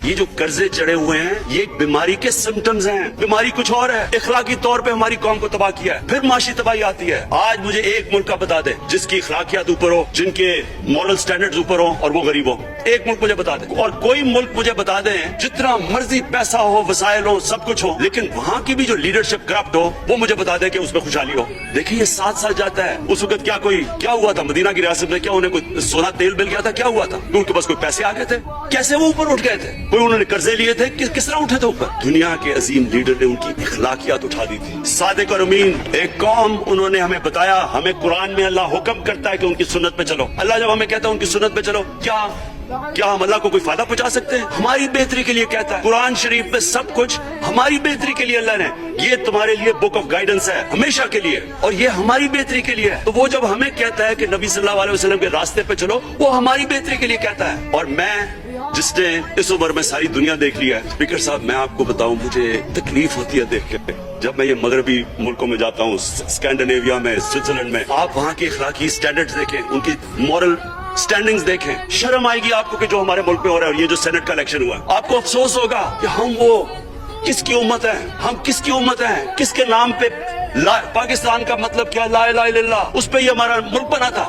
یہ جو قرضے چڑھے ہوئے ہیں یہ ایک بیماری کے سمٹمز ہیں. بیماری کچھ اور ہے. اخلاقی طور پہ ہماری قوم کو تباہ کیا ہے, پھر معاشی تباہی آتی ہے. آج مجھے ایک ملک کا بتا دے جس کی اخلاقیات اوپر ہو, جن کے مورل سٹینڈرڈز اوپر ہو اور وہ غریب ہو. ایک ملک مجھے بتا دے, اور کوئی ملک مجھے بتا دیں جتنا مرضی پیسہ ہو, وسائل ہو, سب کچھ ہو, لیکن وہاں کی بھی جو لیڈرشپ کرپٹ ہو وہ مجھے بتا دے کہ اس میں خوشحالی ہو. دیکھیں یہ 7 سال جاتا ہے. اس وقت کیا ہوا تھا مدینہ کی ریاست میں؟ کیا انہیں کوئی سونا تیل مل گیا تھا؟ کیا ہوا تھا؟ ان کے پاس کوئی پیسے آ گئے تھے؟ کیسے وہ اوپر اٹھ گئے تھے؟ کوئی انہوں نے قرضے لیے تھے؟ کس طرح اٹھے تھے اوپر؟ دنیا کے عظیم لیڈر نے ان کی اخلاقیات اٹھا دی تھی. صادق اور امین ایک قوم, انہوں نے ہمیں بتایا, ہمیں قرآن میں اللہ حکم کرتا ہے کہ ان کی سنت پہ چلو. اللہ جب ہمیں کہتا ہے ان کی سنت پہ چلو, کیا ہم اللہ کو کوئی فائدہ پہنچا سکتے ہیں؟ ہماری بہتری کے لیے کہتا ہے قرآن شریف میں سب کچھ ہماری بہتری کے لیے. اللہ نے یہ تمہارے لیے بک آف گائیڈنس ہے ہمیشہ کے لیے, اور یہ ہماری بہتری کے لیے ہے. تو وہ جب ہمیں کہتا ہے کہ نبی صلی اللہ علیہ وسلم کے راستے پہ چلو, وہ ہماری بہتری کے لیے کہتا ہے. اور میں جس نے اس عمر میں ساری دنیا دیکھ لیا ہے, اسپیکر صاحب میں آپ کو بتاؤں مجھے تکلیف ہوتی ہے دیکھ کے جب میں یہ مغربی ملکوں میں جاتا ہوں, اسکینڈینیویا میں, سوئٹزرلینڈ میں. آپ وہاں کے اخلاقی سٹینڈرڈز دیکھیں, ان کی مورل سٹینڈنگز دیکھیں, شرم آئے گی آپ کو کہ جو ہمارے ملک میں ہو رہا ہے. یہ جو سینٹ کا الیکشن ہوا, آپ کو افسوس ہوگا کہ ہم وہ کس کی امت ہیں, ہم کس کی امت ہیں, کس کے نام پہ پاکستان کا مطلب کیا, لا الہ الا اللہ, اس پہ یہ ہمارا ملک بنا تھا.